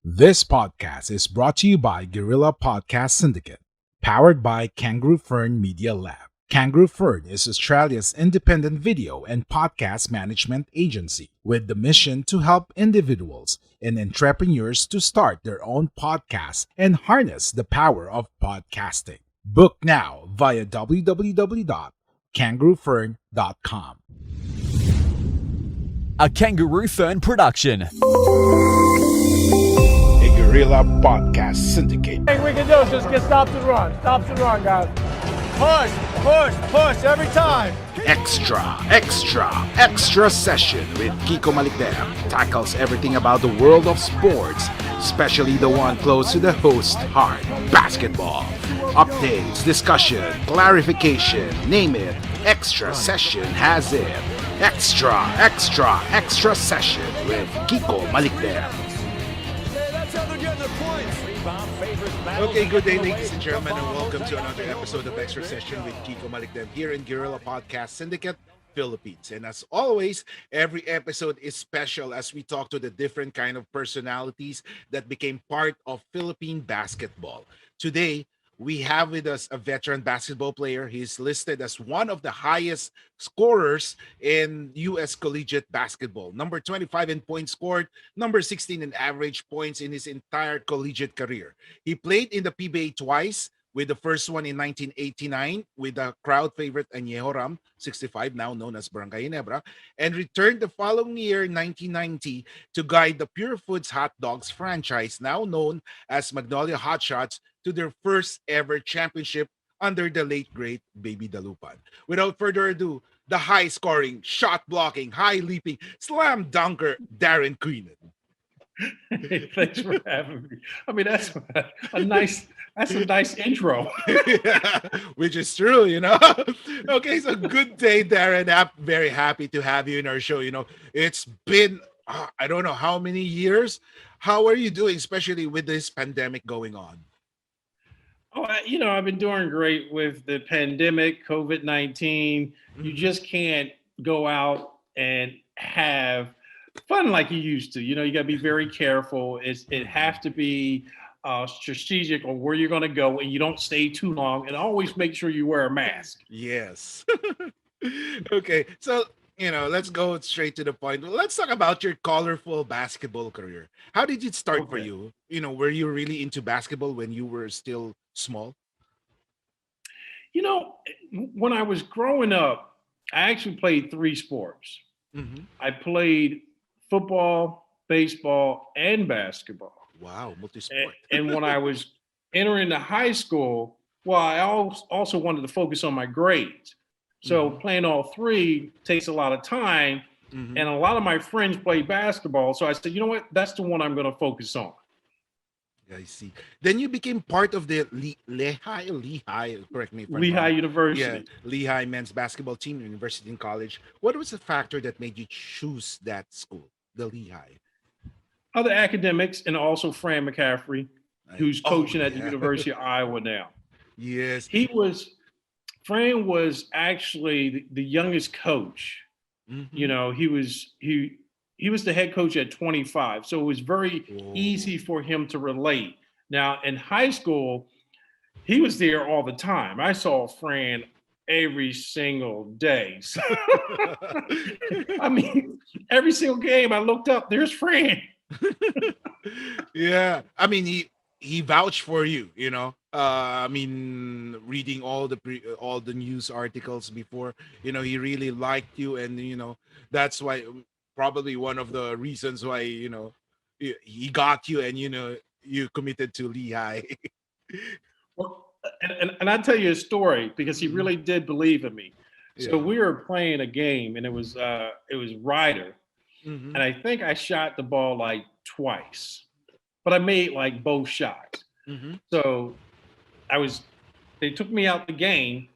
This podcast is brought to you by Guerrilla Podcast Syndicate, powered by Kangaroo Fern Media Lab. Kangaroo Fern is Australia's independent video and podcast management agency with the mission to help individuals and entrepreneurs to start their own podcasts and harness the power of podcasting. Book now via www.kangaroofern.com. A Kangaroo Fern production. A Guerrilla Podcast Syndicate. Thing we can do is just get stops and run. Stops and run, guys. Push, push, push every time. Extra session with Kiko Malikdem tackles everything about the world of sports, especially the one close to the host's heart, basketball. Updates, discussion, clarification, name it. Extra session has it. Extra session with Kiko Malikdem. Okay, good day, ladies and gentlemen, and welcome to another episode of Extra Session with Kiko Malikdem here in Guerrilla Podcast Syndicate, Philippines. And as always, every episode is special as we talk to the different kind of personalities that became part of Philippine basketball. Today, we have with us a veteran basketball player. He's listed as one of the highest scorers in US collegiate basketball. Number 25 in points scored, number 16 in average points in his entire collegiate career. He played in the PBA twice, with the first one in 1989 with the crowd favorite Anejo Rhum, 65, now known as Barangay Ginebra, and returned the following year, 1990, to guide the Purefoods Hot Dogs franchise, now known as Magnolia Hotshots, to their first ever championship under the late great Baby Dalupan. Without further ado, the high scoring, shot blocking, high leaping, slam dunker, Daren Queenan. Hey, thanks for having me. I mean, that's a nice intro. Yeah, which is true, you know. Okay, so good day, Daren. I'm very happy to have you in our show. You know, it's been I don't know how many years. How are you doing, especially with this pandemic going on? Oh, I've been doing great with the pandemic, COVID-19. You just can't go out and have fun like you used to. You know, you got to be very careful. It has to be strategic on where you're going to go, and you don't stay too long. And always make sure you wear a mask. Yes. Okay, so let's go straight to the point. Let's talk about your colorful basketball career. How did it start for you? You know, were you really into basketball when you were still small? You know, when I was growing up, I actually played three sports. I played football, baseball, and basketball. Wow, multi-sport. And when I was entering the high school, well, I also wanted to focus on my grades. So playing all three takes a lot of time. And a lot of my friends play basketball. So I said, you know what? That's the one I'm going to focus on. I see. Then you became part of the Lehigh, correct me if I'm Lehigh wrong. University. Yeah, Lehigh men's basketball team, university and college. What was the factor that made you choose that school, the Lehigh? Other academics, and also Fran McCaffrey, who's coaching at the University of Iowa now. Yes. Fran was actually the youngest coach. You know, he was the head coach at 25. So it was very easy for him to relate. Now in high school, he was there all the time. I saw Fran every single day. So, I mean, every single game I looked up, there's Fran. Yeah, I mean he vouched for you, you know. I mean, reading all the news articles before, you know, he really liked you, and that's why probably one of the reasons why he got you, and you committed to Lehigh. Well, and I tell you a story because he really did believe in me. So we were playing a game, and it was Ryder. And I think I shot the ball like twice, but I made like both shots. So they took me out the game,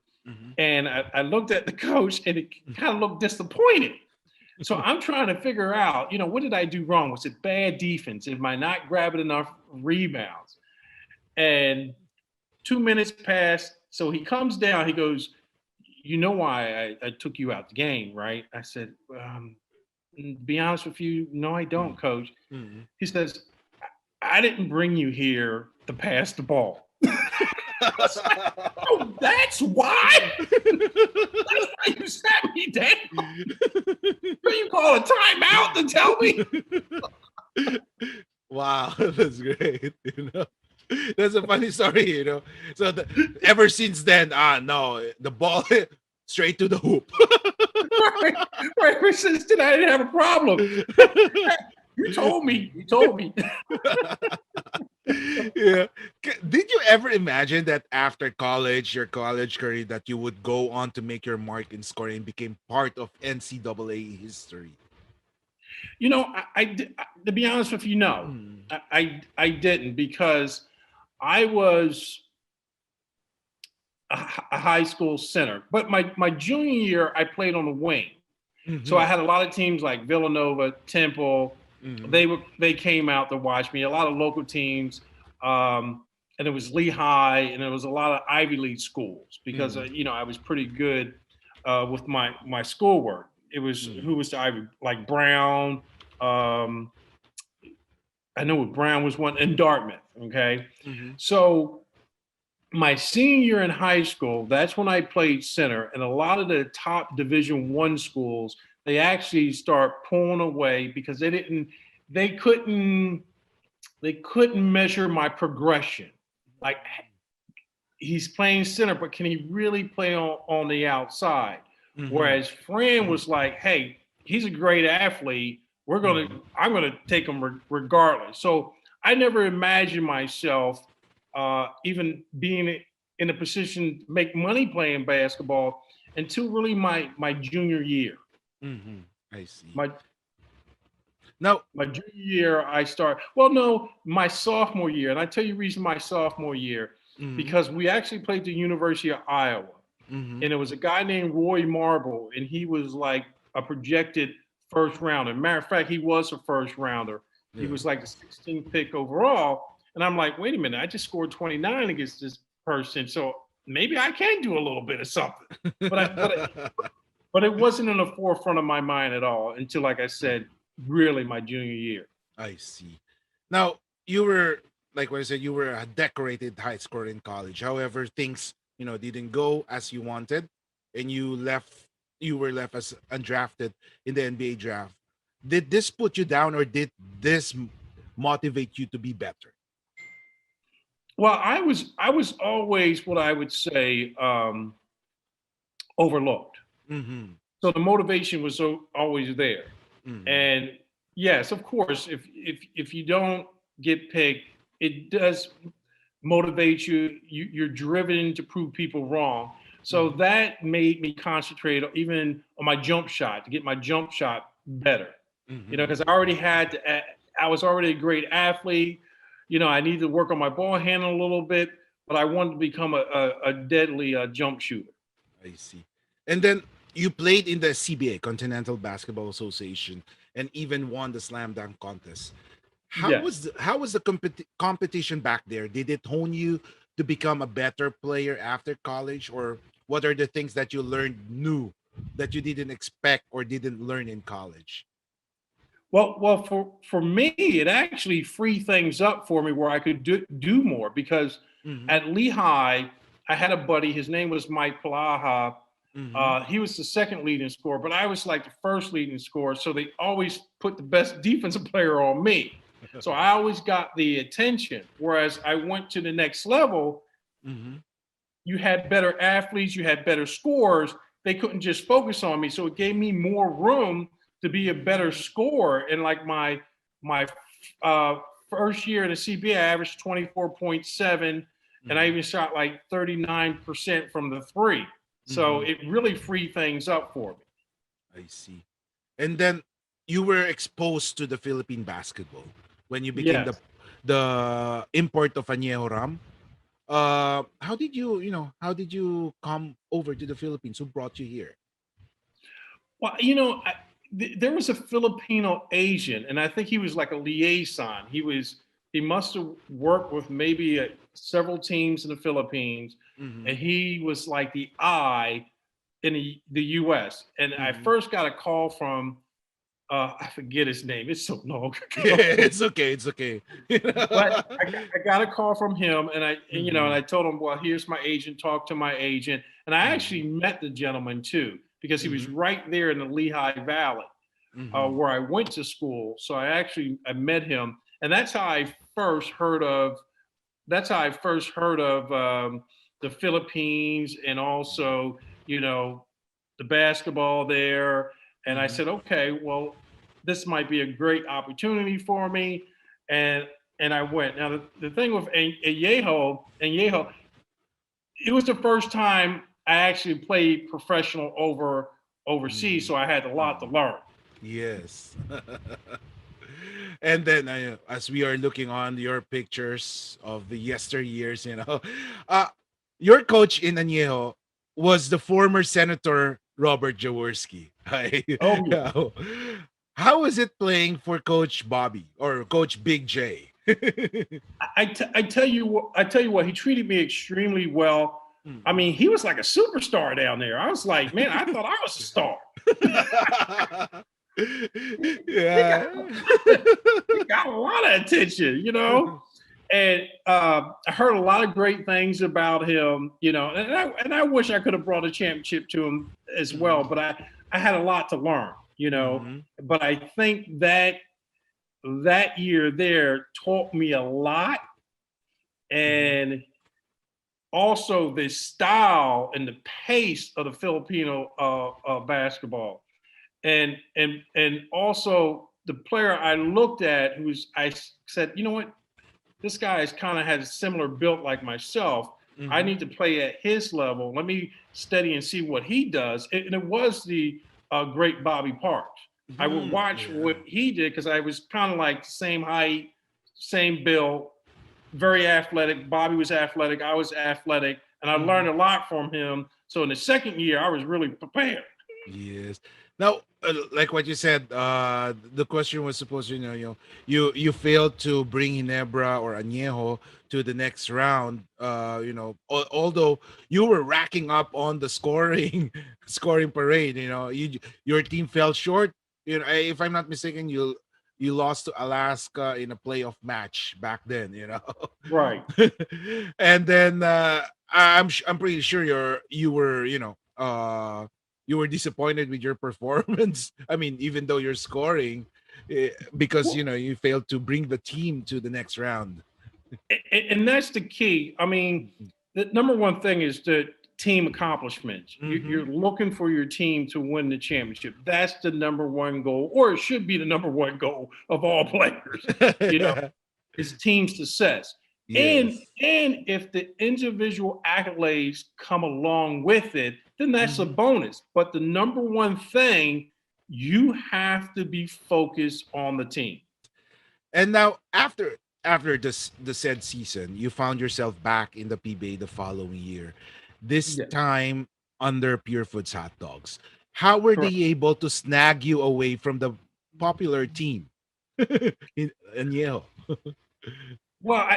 and I looked at the coach, and it kind of looked disappointed. So I'm trying to figure out, what did I do wrong? Was it bad defense? Am I not grabbing enough rebounds? And 2 minutes passed. So he comes down, he goes, you know why I took you out the game, right? I said, to be honest with you, no, I don't, coach. He says, I didn't bring you here to pass the ball. I was like, oh, that's why. That's why you sat me down. You call a timeout to tell me? Wow, that's great. That's a funny story. So ever since then, no, the ball straight to the hoop. Right. Ever since then, I didn't have a problem. You told me. Yeah. Did you ever imagine that after college, your college career, that you would go on to make your mark in scoring and became part of NCAA history? To be honest with you, no, Mm. I didn't, because I was a high school center. But my junior year, I played on the wing. So I had a lot of teams like Villanova, Temple. They came out to watch me. A lot of local teams, and it was Lehigh, and there was a lot of Ivy League schools because I was pretty good with my schoolwork. It was who was the Ivy, like Brown. I know Brown was one, and Dartmouth. Okay, so my senior year in high school, that's when I played center, and a lot of the top Division I schools, they actually start pulling away because they couldn't measure my progression. Like, he's playing center, but can he really play on the outside? Whereas Fran was like, hey, he's a great athlete. I'm gonna take him regardless. So I never imagined myself even being in a position to make money playing basketball until really my junior year. I see. My Now, junior year, my sophomore year. And I tell you the reason my sophomore year, because we actually played the University of Iowa. And it was a guy named Roy Marble, and he was like a projected first rounder. Matter of fact, he was a first rounder. He was like the 16th pick overall. And I'm like, wait a minute, I just scored 29 against this person. So maybe I can do a little bit of something. But it wasn't in the forefront of my mind at all until, like I said, really my junior year. I see. Now, you were, like what I said, you were a decorated high scorer in college. However, things, didn't go as you wanted, and you were left as undrafted in the NBA draft. Did this put you down, or did this motivate you to be better? Well, I was always what I would say overlooked. So the motivation was always there. And yes, of course, if you don't get picked, it does motivate you. You're driven to prove people wrong. So that made me concentrate even on my jump shot, to get my jump shot better. Because I was already a great athlete. I needed to work on my ball handling a little bit, but I wanted to become a deadly jump shooter. I see. And then you played in the CBA, Continental Basketball Association, and even won the slam dunk contest. How was the competition back there? Did it hone you to become a better player after college, or what are the things that you learned new that you didn't expect or didn't learn in college? Well, for me, it actually freed things up for me where I could do more, because at Lehigh, I had a buddy. His name was Mike Palaha. He was the second leading scorer, but I was like the first leading scorer. So they always put the best defensive player on me. So I always got the attention. Whereas I went to the next level, you had better athletes, you had better scorers. They couldn't just focus on me. So it gave me more room to be a better scorer. And like my first year in the CBA, I averaged 24.7, and I even shot like 39% from the three. So it really freed things up for me. I see. And then you were exposed to the Philippine basketball when you became the import of Anejo Rhum. How did you come over to the Philippines? Who brought you here? Well, there was a Filipino Asian, and I think he was like a liaison. He must have worked with maybe several teams in the Philippines, and he was like the eye in the U.S. And I first got a call from I forget his name. It's so long Yeah, ago. it's okay. It's okay. But I got a call from him, and and I Mhm. told him, well, here's my agent. Talk to my agent, and I actually Mhm. met the gentleman too because he was Mhm. right there in the Lehigh Valley Mhm. where I went to school. So I met him, and that's how I first heard of. That's how I first heard of the Philippines, and also the basketball there. And I Mhm. said, okay, well, this might be a great opportunity for me. And I went. Now the thing with Anejo, it was the first time I actually played professional overseas, Mhm. so I had a lot to Mhm. learn. Yes. And then as we are looking on your pictures of the yesteryears, uh, your coach in Añejo was the former Senator Robert Jaworski. Oh yeah. How was it playing for Coach Bobby or Coach Big J? I tell you what, he treated me extremely well. I Mhm. mean, he was like a superstar down there. I was like, man, I thought I was a star. He got Yeah. he got a lot of attention, And I heard a lot of great things about him, and I wish I could have brought a championship to him as well, Mhm. but I had a lot to learn, Mhm. But I think that year there taught me a lot, Mhm. and also the style and the pace of the Filipino basketball, and also the player I looked at, I said, you know what, this guy is kind of has a similar built like myself. I Mhm. need to play at his level. Let me study and see what he does. And it was the great Bobby Parks. I would Mhm. watch Yeah. what he did because I was kind of like the same height, same build, very athletic. Bobby was athletic. I was athletic. And I learned Mhm. a lot from him. So in the second year, I was really prepared. Yes. Now, like what you said, the question was supposed to, you failed to bring Ginebra or Añejo to the next round. Although you were racking up on the scoring, scoring parade, your team fell short. If I'm not mistaken, you lost to Alaska in a playoff match back then. Right. And then I'm pretty sure you were you were disappointed with your performance. I mean, even though you're scoring, because Well, you failed to bring the team to the next round. and that's the key. I mean, the number one thing is the team accomplishments. Mm-hmm. You're looking for your team to win the championship. That's the number one goal, or it should be the number one goal of all players. You know, Yeah. is team success. And Yes. if the individual accolades come along with it, then that's a Mm-hmm. bonus. But the number one thing, you have to be focused on the team. And now after this the said season, you found yourself back in the PBA the following year. This Yeah, time under Purefoods Hot Dogs. How were they correct. able to snag you away from the popular team in Yale? Well,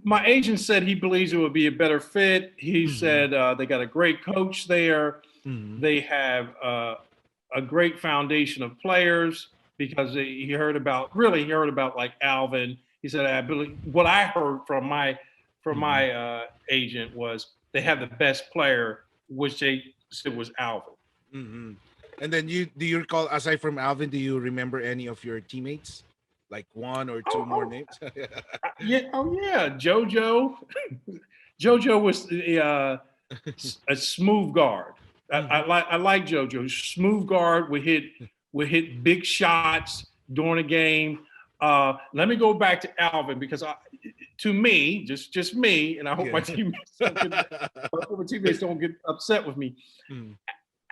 my agent said he believes it would be a better fit. He Mm-hmm. said they got a great coach there. Mm-hmm. They have a great foundation of players because he heard about like Alvin. He said, I believe what I heard from Mm-hmm. my agent was they have the best player, which they said was Alvin. Mm-hmm. And then do you recall, aside from Alvin, do you remember any of your teammates? Like one or two Oh, more oh, names? yeah, oh yeah, JoJo. JoJo was a smooth guard. Mm-hmm. I like JoJo. Smooth guard would hit big shots during a game. Let me go back to Alvin because to me, just me, and I hope Yeah. my teammates don't get upset with me. Mm-hmm.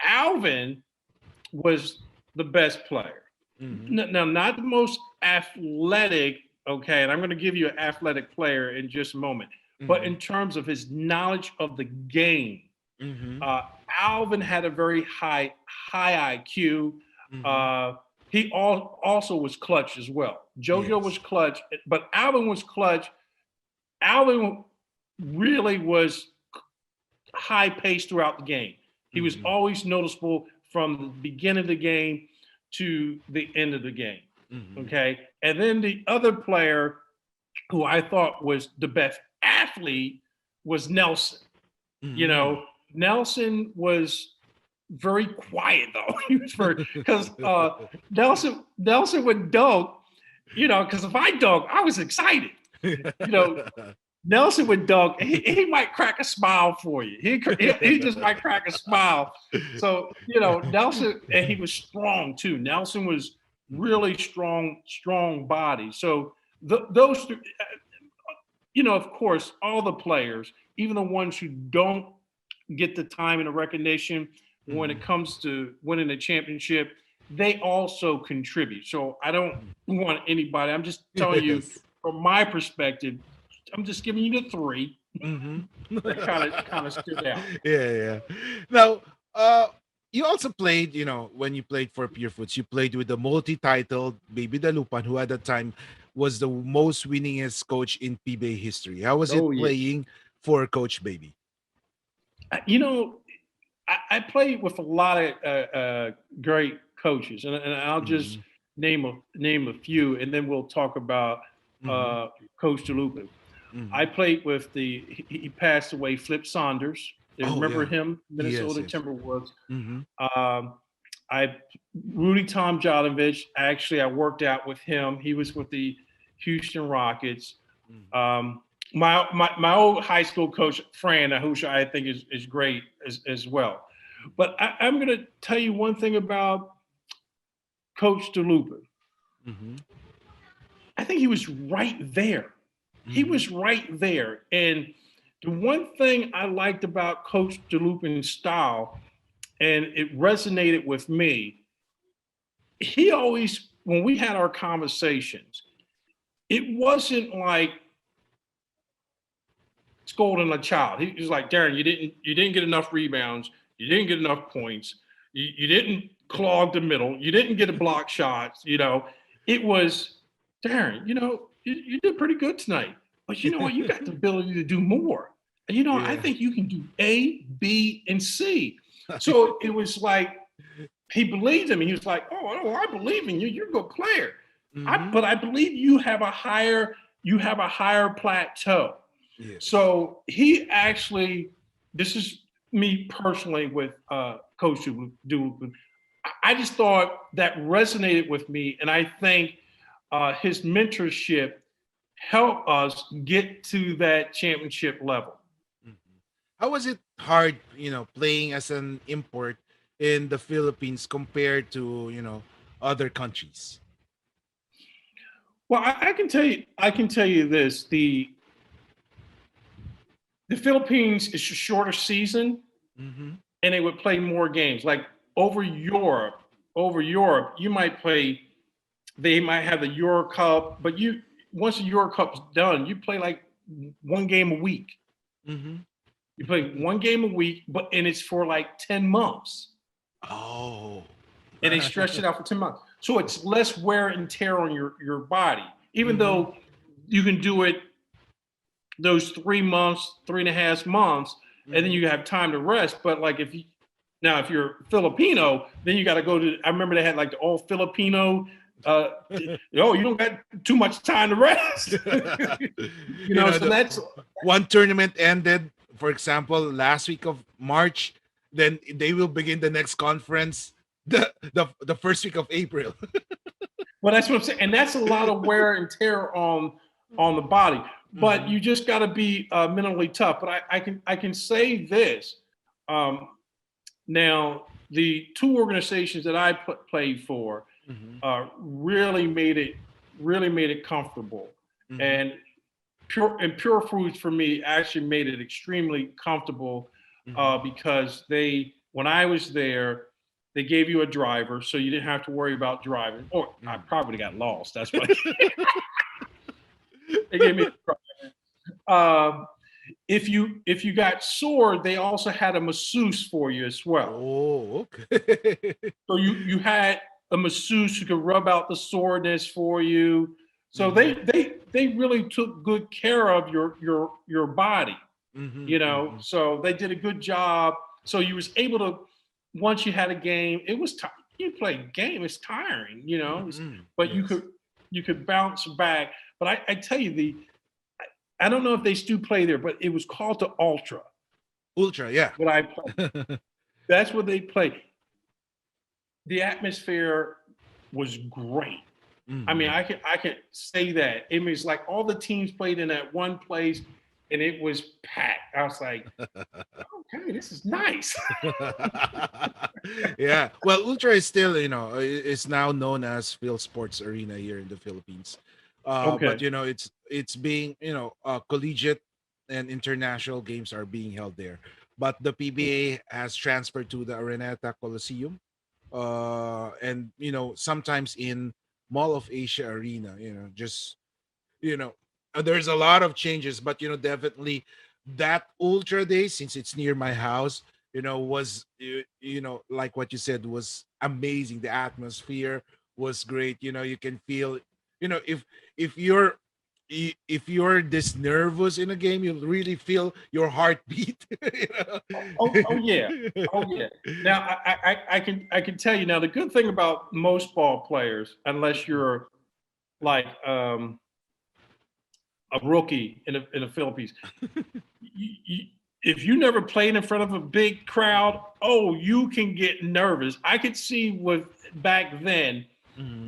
Alvin was the best player. Mm-hmm. Now, not the most athletic, okay, and I'm going to give you an athletic player in just a moment, but Mm-hmm. in terms of his knowledge of the game, Mm-hmm. uh, Alvin had a very high IQ. Mm-hmm. Uh, he also was clutch as well. JoJo was Yes. clutch, but Alvin was clutch. Alvin really was high pace throughout the game. He was Mm-hmm. always noticeable from the beginning of the game to the end of the game. Mhm. Okay. And then the other player who I thought was the best athlete was Nelson. You Mhm. know, Nelson was very quiet though. He was very because Nelson would dunk, because if I dunk, I was excited. You know, Nelson would dunk. He might crack a smile for you. He just might crack a smile. So Nelson, and he was strong too. Nelson was really strong body. So those, of course, all the players, even the ones who don't get the time and the recognition when it Mhm. comes to winning a championship, they also contribute. So I don't want anybody. I'm just telling you Yes. from my perspective. I'm just giving you the three Mhm. that kind of stood out. Yeah, yeah. Now, you also played, when you played for Pure Foods, you played with the multi-titled Baby Dalupan, who at the time was the most winningest coach in PBA history. How was it Oh yeah. playing for Coach Baby? You know, I played with a lot of great coaches, and I'll just Mhm. name a few, and then we'll talk about Mhm. uh, Coach DeLuca. I Mhm. played with he passed away, Flip Saunders. You Oh, remember yeah. him, Yes, Minnesota yes. Timberwolves. Mhm. Um, I Rudy Tomjanovich. Actually, I worked out with him. He was with the Houston Rockets. Mhm. Um, my old high school coach, Fran, who I think is great as well. But I'm going to tell you one thing about Coach DeLupa. Mhm. I think he was right there. He Mhm. was right there. And the one thing I liked about Coach DeLupa's style, and it resonated with me, he always, when we had our conversations, it wasn't like scolding a child. He was like, Daren, you didn't get enough rebounds, you didn't get enough points, you didn't clog the middle, you didn't get a block shots. It was Daren. You did pretty good tonight, but you know what? You got the ability to do more. And I Yeah. think you can do A, B, and C. So it was like he believed in me. He was like, oh, I believe in you. You're a good player. Mhm. But I believe you have a higher plateau. Yes. So he actually, this is me personally with Coach Du. I just thought that resonated with me, and I think his mentorship helped us get to that championship level. Mhm. How was it hard, playing as an import in the Philippines compared to, other countries? Well, I can tell you this: the Philippines is a shorter season, Mhm. and they would play more games. Like over Europe, you might play. They might have the Euro Cup, but once the Euro Cup's done, you play like one game a week. Mhm. You play one game a week, and it's for like 10 months. Oh. And they stretch it out for 10 months. So it's less wear and tear on your body. Even Mhm. though you can do it those 3 months, 3.5 months, and then Mhm. you have time to rest. But like if you're Filipino, then you got to go to. I remember they had like the all Filipino. You don't got too much time to rest. So The that's one tournament ended, for example, last week of March, then they will begin the next conference the first week of April. that's what I'm saying, and that's a lot of wear and tear on the body. But Mhm. you just got to be mentally tough. But I can say this. Um, Now, the two organizations that I played for Mhm. really made it comfortable, Mhm. and Pure Foods for me actually made it extremely comfortable Mhm. because when I was there, they gave you a driver, so you didn't have to worry about driving. Or I Mhm. probably got lost. That's why they gave me. Um, if you got sore, they also had a masseuse for you as well. Oh, okay. So you had a masseuse who could rub out the soreness for you. So they Mhm. they they really took good care of your body, Mhm. Mhm. So they did a good job. So you was able to, once you had a game, it was tough. you play game, it's tiring, you know. But Yes. you could bounce back. But I tell you, I don't know if they still play there, but it was called the Ultra. Ultra, yeah. What I played. That's what they played. The atmosphere was great. I mean, I can say that. It was like all the teams played in that one place, and it was packed. I was like, okay, this is nice. Yeah. Well, Ultra is still, it's now known as Phil Sports Arena here in the Philippines. But Okay. it's being, collegiate and international games are being held there. But the PBA has transferred to the Araneta Coliseum. And sometimes in Mall of Asia Arena, just you know there's a lot of changes, but definitely that Ultra Day, since it's near my house, was like what you said, was amazing. The atmosphere was great. You can feel, if you're if you're this nervous in a game, you'll really feel your heartbeat. Oh yeah. Oh yeah. Now I can tell you now the good thing about most ball players, unless you're like a rookie in the Philippines, you, if you never played in front of a big crowd, oh, you can get nervous. I could see with back then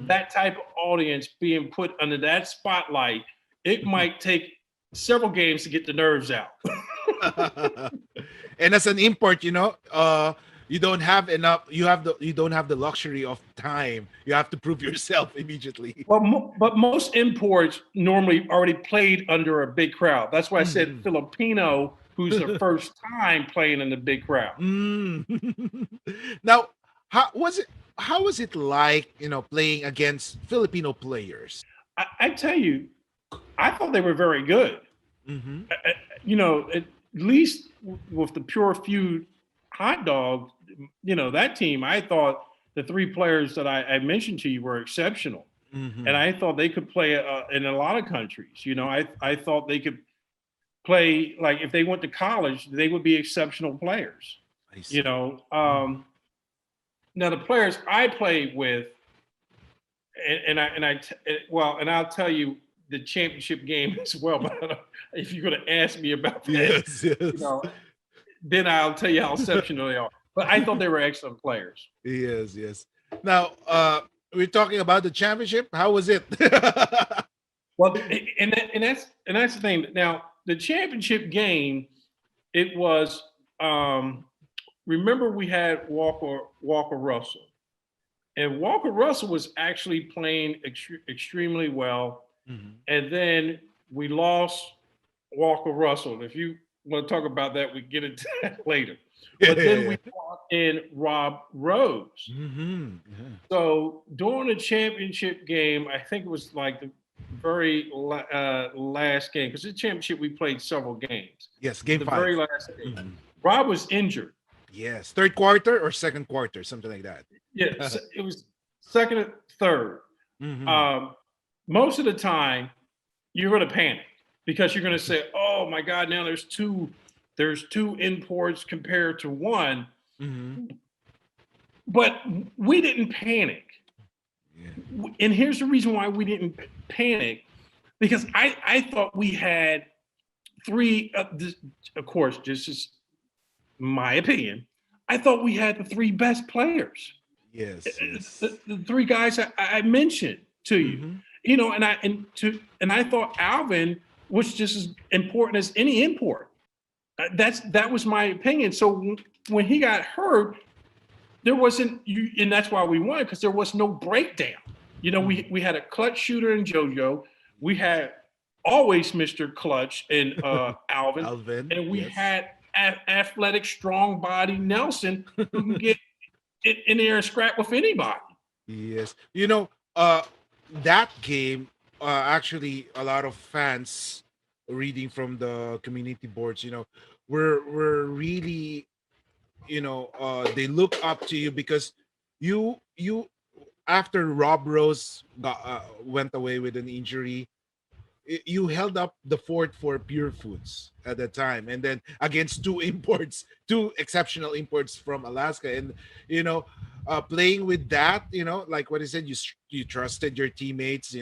that type of audience being put under that spotlight, it might take several games to get the nerves out. And as an import, you don't have enough. You don't have the luxury of time. You have to prove yourself immediately. Well, but most imports normally already played under a big crowd. That's why I said Filipino, who's the first time playing in the big crowd. Now, how was it like, playing against Filipino players? I tell you, I thought they were very good. At least with the Pure Feud hot dog, that team, I thought the three players that I mentioned to you were exceptional. And I thought they could play in a lot of countries. I thought they could play, like if they went to college, they would be exceptional players. Now the players I played with, and I'll tell you the championship game as well. But if you're going to ask me about that, Yes. then I'll tell you how exceptional they are. But I thought they were excellent players. Yes. Now, we're talking about the championship. How was it? Well, and that's the thing. Now, the championship game, it was. Remember, we had Walker Russell, and Walker Russell was actually playing extremely well. And then we lost Walker Russell. If you want to talk about that, we get into that later. But then we brought in Rob Rose. So during the championship game, I think it was like the very last game, because the championship we played several games. Yes, game the 5. very last game. Rob was injured. Yes, third quarter or second quarter, something like that. Yeah, it was second or third. Most of the time, you're going to panic because you're going to say, "Oh my God, now there's two imports compared to one." But we didn't panic, and here's the reason why we didn't panic: because I thought we had three. Of course, this is my opinion. I thought we had the three best players. Yes. The three guys I mentioned to you. And I thought Alvin was just as important as any import. That was my opinion. So when he got hurt, there wasn't, and that's why we won, because there was no breakdown. We had a clutch shooter in JoJo. We had always Mr. Clutch in Alvin, and we had athletic, strong body Nelson who can get in there and scrap with anybody. Yes. That game, actually, a lot of fans reading from the community boards, were really, they look up to you because you after Rob Rose went away with an injury, you held up the fort for Pure Foods at that time, and then against two exceptional imports from Alaska, and playing with that, like what I said, you trusted your teammates,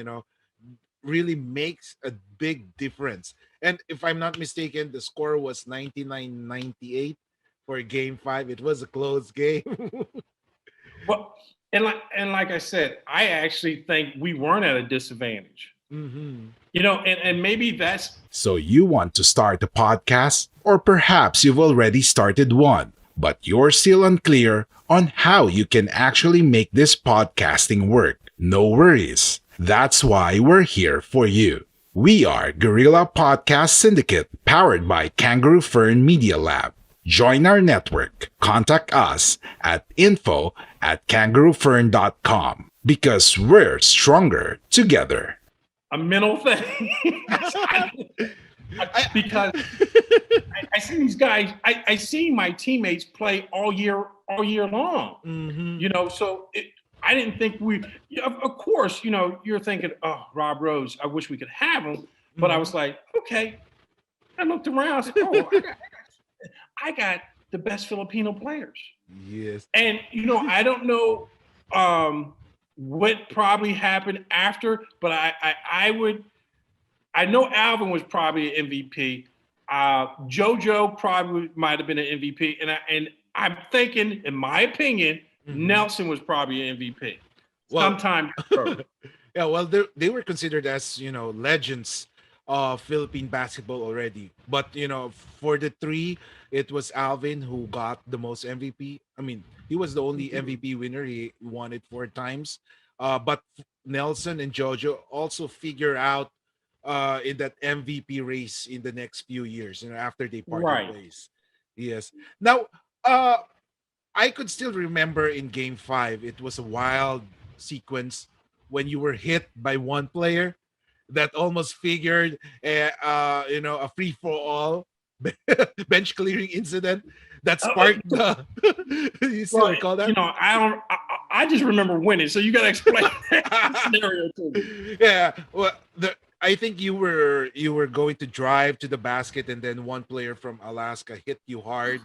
really makes a big difference. And if I'm not mistaken, the score was 99-98 for game 5. It was a close game. Well, and like I said, I actually think we weren't at a disadvantage. Mm-hmm. And maybe that's So you want to start a podcast, or perhaps you've already started one, but you're still unclear on how you can actually make this podcasting work. No worries. That's why we're here for you. We are Guerrilla Podcast Syndicate, powered by Kangaroo Fern Media Lab. Join our network. Contact us at info@kangaroofern.com, because we're stronger together. a mental thing. Because I see these guys, I see my teammates play all year long. Mm-hmm. So I didn't think of course, you're thinking, oh, Rob Rose, I wish we could have him. But I was like, okay. I looked around, I said, oh, I got the best Filipino players. Yes. And, I don't know what probably happened after, but I know Alvin was probably an MVP. JoJo probably might have been an MVP. And I'm thinking, in my opinion, Nelson was probably an MVP. Sometime. Yeah, well, they were considered as, legends of Philippine basketball already. But, for the three, it was Alvin who got the most MVP. I mean, he was the only MVP winner. He won it 4 times. But Nelson and JoJo also figure out in that MVP race in the next few years, after they parted ways. Yes. Now, I could still remember in game 5, it was a wild sequence when you were hit by one player that almost figured a free for all bench clearing incident that sparked the you still recall that? I just remember winning, so you got to explain that scenario to me. Yeah, well, I think you were going to drive to the basket, and then one player from Alaska hit you hard,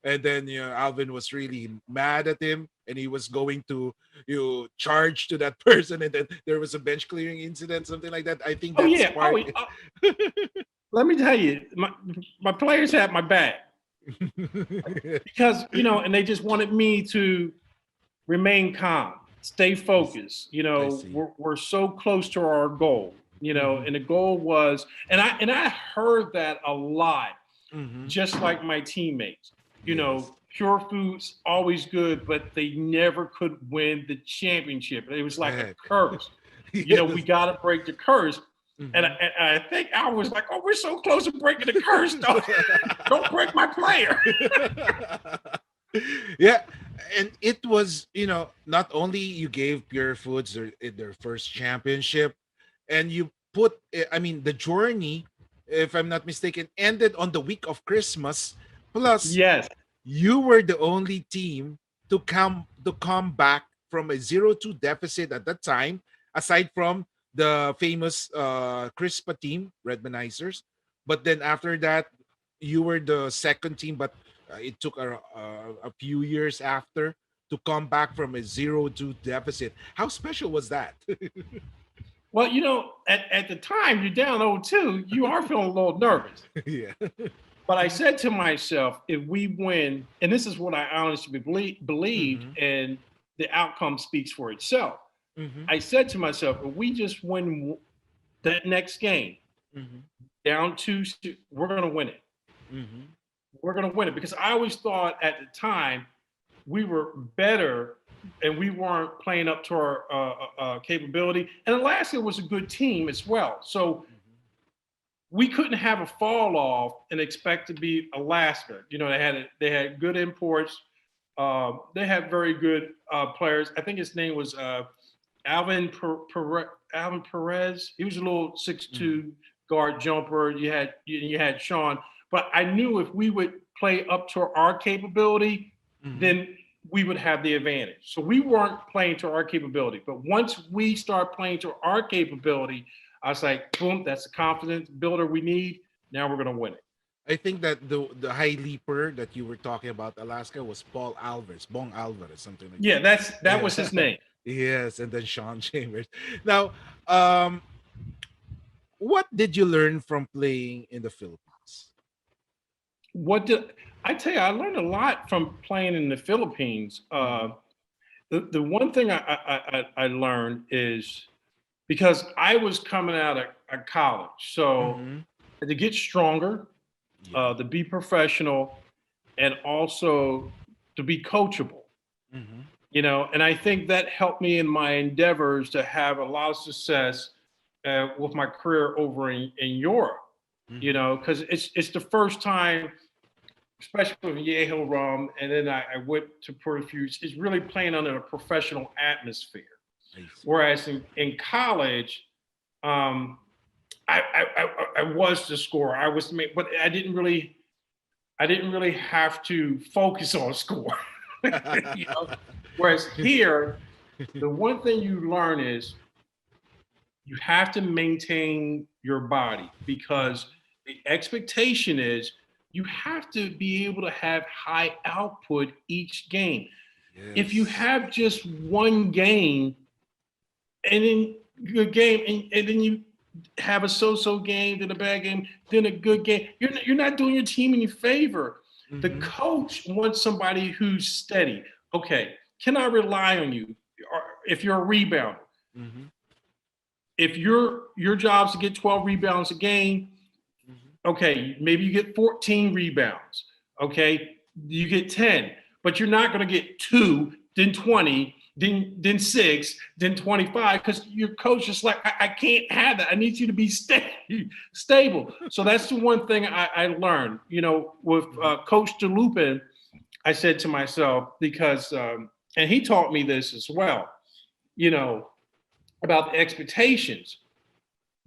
and then Alvin was really mad at him, and he was going to charge to that person, and then there was a bench clearing incident, something like that. I think that's Let me tell you, my players had my back because and they just wanted me to remain calm, stay focused. We're so close to our goal. And the goal was, and I heard that a lot, just like my teammates. Pure Foods always good, but they never could win the championship. It was like a curse. We got to break the curse. And I think I was like, oh, we're so close to breaking the curse. Don't break my player. Yeah. And it was, not only you gave Pure Foods their first championship, and you put, the journey, if I'm not mistaken, ended on the week of Christmas. Plus, yes, you were the only team to come back from a 0-2 deficit at that time, aside from the famous Crispa team, Redmanizers. But then after that, you were the second team, but it took a few years after to come back from a 0-2 deficit. How special was that? Well, at the time, you're down 0-2, you are feeling a little nervous. Yeah. But I said to myself, if we win, and this is what I honestly believed, and the outcome speaks for itself. I said to myself, if we just win that next game, down 2, we're going to win it. We're going to win it, because I always thought at the time we were better and we weren't playing up to our capability. And Alaska was a good team as well. So we couldn't have a fall off and expect to be Alaska. They had good imports. They had very good players. I think his name was Alvin Perez. He was a little 6'2" guard jumper. You had Sean. But I knew if we would play up to our capability, then we would have the advantage. So we weren't playing to our capability. But once we start playing to our capability, I was like, boom, that's the confidence builder we need. Now we're going to win it. I think that the high leaper that you were talking about, Alaska, was Paul Alvarez, Bong Alvarez, something like Yeah, that. that was his name. Yes, and then Sean Chambers. Now, what did you learn from playing in the Philippines? What did I tell you? I learned a lot from playing in the Philippines. The one thing I learned is because I was coming out of college, so Mhm. to get stronger, Yeah. to be professional, and also to be coachable. Mhm. And I think that helped me in my endeavors to have a lot of success with my career over in Europe. Mhm. Because it's the first time, especially with Anejo Rhum, and then I went to Purefoods. It's really playing under a professional atmosphere. I see. Whereas in college, um, I was the scorer. But I didn't really have to focus on score. you know. Whereas here, the one thing you learn is you have to maintain your body because the expectation is you have to be able to have high output each game. If you Yes. have just one game and then good game and then you have a so-so game, then a bad game, then a good game, you're not doing your team any favor. The Mhm. coach wants somebody who's steady. Okay, can I rely on you? Or if you're a rebounder, Mhm. if your job's to get 12 rebounds a game, Mhm. okay, maybe you get 14 rebounds. Okay, you get 10, but you're not going to get 2, then 20, then 6, then 25 because your coach is like, I can't have that. I need you to be stable. So that's the one thing I learned. With Mhm. Coach Dalupan, I said to myself because, and he taught me this as well. You know about the expectations.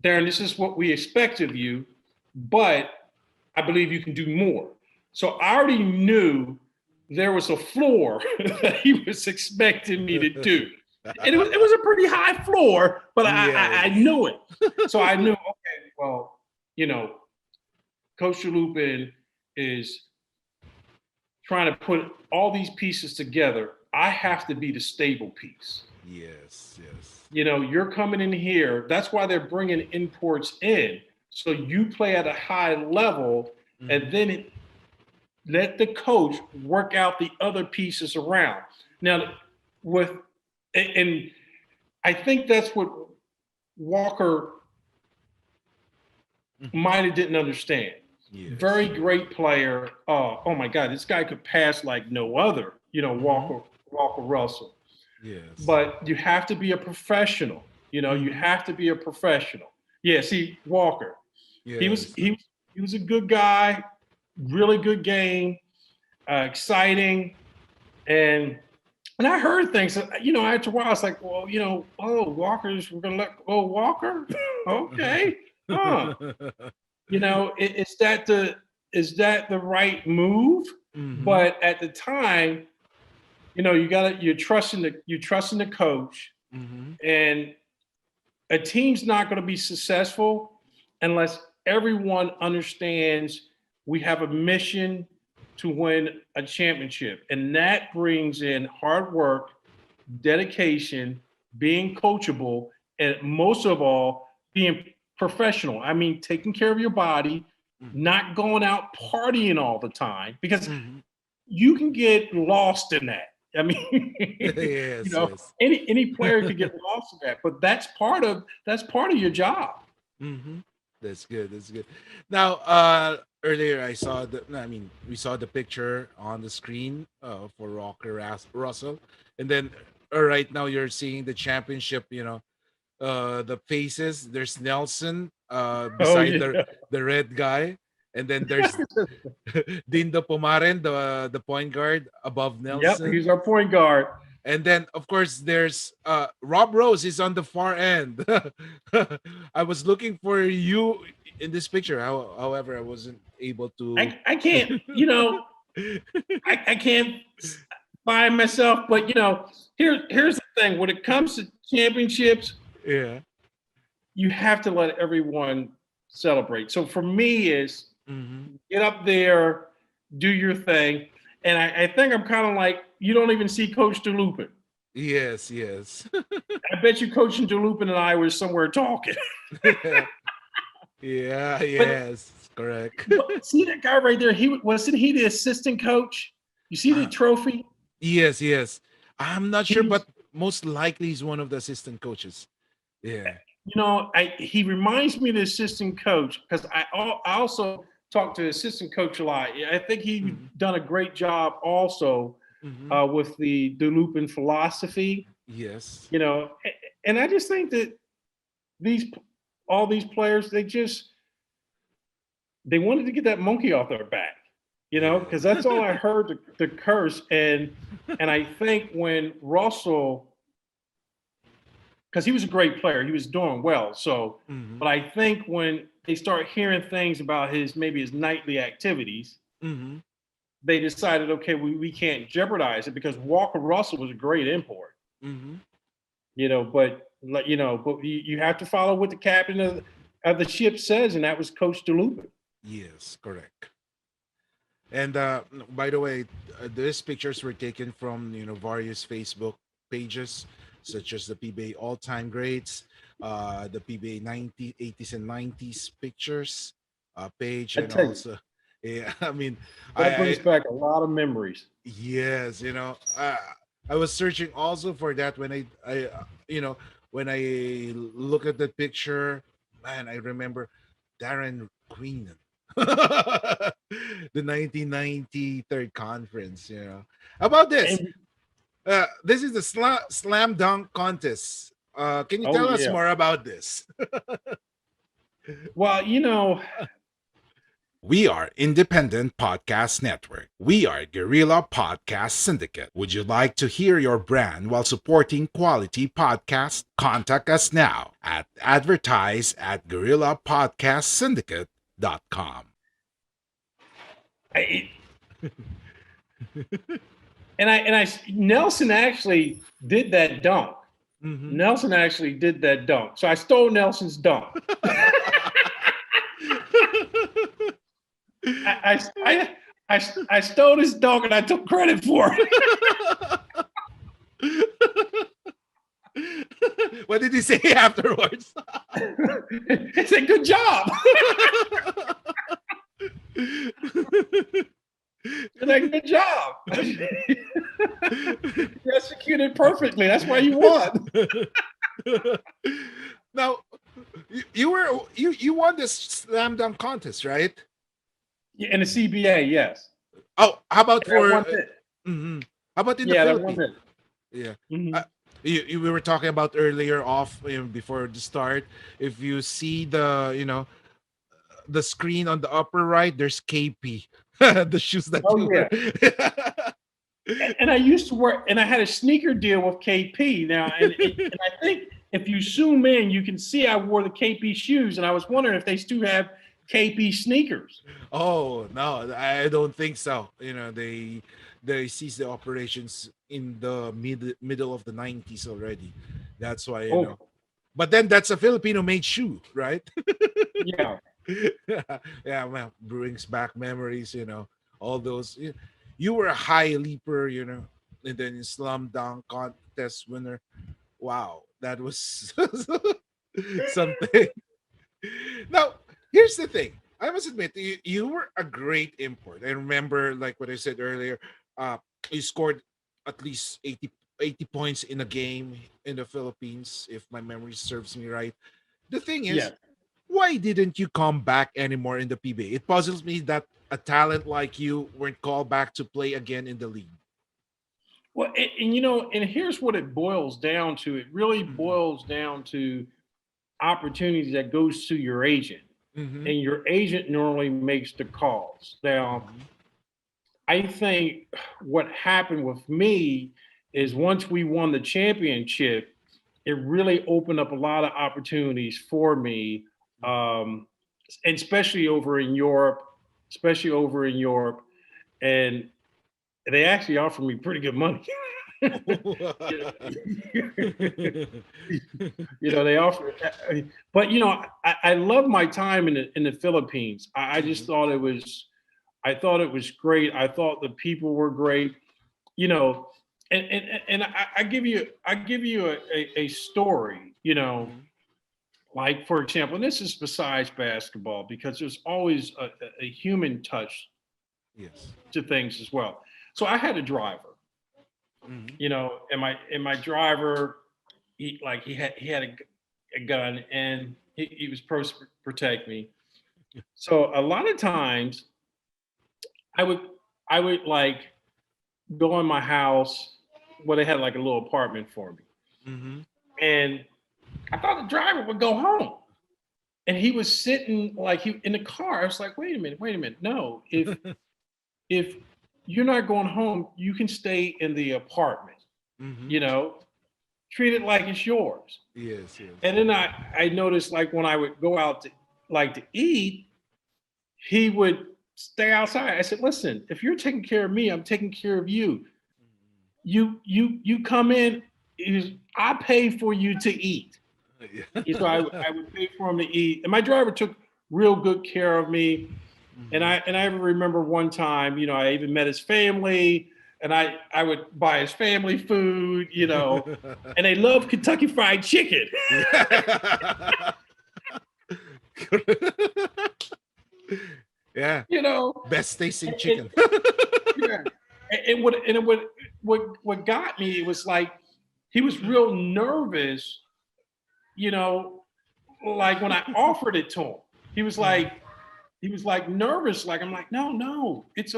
Darren, this is what we expect of you, but I believe you can do more. So I already knew there was a floor that he was expecting me to do. And it was a pretty high floor, but I Yes. knew it. So I knew, okay, well, you know, Coach Lupin is trying to put all these pieces together. I have to be the stable piece. Yes. Yes. You're coming in here. That's why they're bringing imports in. So you play at a high level, and Mhm. then let the coach work out the other pieces around. Now, with and I think that's what Walker Mhm. might have didn't understand. Very Yes. great player. Oh my God, this guy could pass like no other. Mhm. Walker Russell. Yes. But you have to be a professional. You Mhm. have to be a professional. Yeah, see, Walker, he was Yes. he he was a good guy, really good game, exciting, and I heard things. After a while, I was like, well, we're gonna let go Walker. Okay, huh? Is that the right move? Mhm. But at the time, you're trusting the coach, Mhm. and a team's not going to be successful unless everyone understands we have a mission to win a championship. And that brings in hard work, dedication, being coachable, and most of all, being professional. I mean, taking care of your body, Mhm. not going out partying all the time because Mhm. you can get lost in that. I mean, Yes. Yes. any player could get lost in that, but that's part of your job. Mm-hmm. That's good. That's good. Now, earlier I saw no, I mean, we saw the picture on the screen for Russell, and then right now you're seeing the championship. The faces. There's Nelson Oh beside yeah, the red guy, and then there's Dindo Pomaren, the point guard above yep. He's Nelson. our point guard. And then of course there's Rob Rose is on the far end. I was looking for you in this picture. However, I wasn't able to. I can't, I can't find myself, but here's the thing: when it comes to championships, Yeah. you have to let everyone celebrate. So for me, is Get up there, do your thing. And I think I'm kind of like, you don't even see Coach Dalupan. Yes, yes. I bet you Coach Dalupan and I were somewhere talking. Yeah, But, yes, correct. but see that guy right there? Wasn't he the assistant coach? You see the Uh, trophy? yes, yes. I'm not sure, He's, but most likely he's one of the assistant coaches. Yeah. he reminds me of the assistant coach because I also talked to the assistant coach a lot. I think he's done a great job also with the Dalupan philosophy. Yes. And I just think that all these players, they wanted to get that monkey off their back, because that's all I heard, the curse. And I think when Russell, because he was a great player, he was doing well. So, but I think when they start hearing things about maybe his nightly activities, they decided, okay, we can't jeopardize it because Walker Russell was a great import. But you have to follow what the captain of the ship says, and that was Coach Dalupan. Yes, correct. And by the way, these pictures were taken from various Facebook pages, such as the PBA all-time greats, the PBA 90s, 80s, and 90s pictures page, I and tell you, also, yeah, I mean, that brings back a lot of memories. yes, I was searching also for that when I look at the picture, man, I remember Daren Queenan. The 1993 conference, About this, And, this is the slam dunk contest. Can you tell us yeah. more about this? Well, We are Independent Podcast Network. We are Guerrilla Podcast Syndicate. Would you like to hear your brand while supporting quality podcasts? Contact us now at advertise@guerrillapodcastsyndicate.com. Nelson actually did that dunk. Nelson actually did that dunk. So I stole Nelson's dunk. I stole his dunk and I took credit for it. What did he say afterwards? He said, "Good job." Good job. You executed perfectly. That's why you won. Now, you won this slam dunk contest, right? In the CBA, yes. Oh, how about And how about in the Philippines? Yeah. We were talking about earlier off before the start. If you see the screen on the upper right, there's KP, the shoes that you wear. And I used to work, and I had a sneaker deal with KP now, and I think if you zoom in, you can see I wore the KP shoes, and I was wondering if they still have KP sneakers. Oh no, I don't think so. They ceased the operations in the middle of the 90s already. That's why But then that's a Filipino-made shoe, right? Yeah. Yeah, well, brings back memories. All those. You were a high leaper, and then slam dunk contest winner. Wow, that was something. Now, here's the thing. I must admit, you were a great import. I remember, like what I said earlier, you scored at least 80 points in a game in the Philippines, if my memory serves me right. The thing is, why didn't you come back anymore in the PBA? It puzzles me that a talent like you weren't called back to play again in the league. Well, and here's what it boils down to. It really boils down to opportunities that goes to your agent. And your agent normally makes the calls. Now, I think what happened with me is once we won the championship, it really opened up a lot of opportunities for me, and especially over in Europe. And they actually offered me pretty good money. They offer, but I love my time in the Philippines. I just thought I thought it was great. I thought the people were great. And I give you a story. Like, for example, and this is besides basketball, because there's always a human touch Yes. to things as well. So I had a driver, and my driver, he had a gun, and he was supposed to protect me. So a lot of times I would like go in my house where they had like a little apartment for me. Mm-hmm. And I thought the driver would go home. And he was sitting like in the car. I was like, wait a minute. No, if you're not going home, you can stay in the apartment. Mm-hmm. Treat it like it's yours. Yes. And then I noticed, like, when I would go out to eat, he would stay outside. I said, listen, if you're taking care of me, I'm taking care of you. You come in, I pay for you to eat. So I would pay for him to eat. And my driver took real good care of me. And I remember one time, I even met his family, and I would buy his family food, and they love Kentucky Fried Chicken. Yeah. Best tasting chicken. Yeah. What got me, it was like he was real nervous, like when I offered it to him. He was like nervous, like, I'm like, no, it's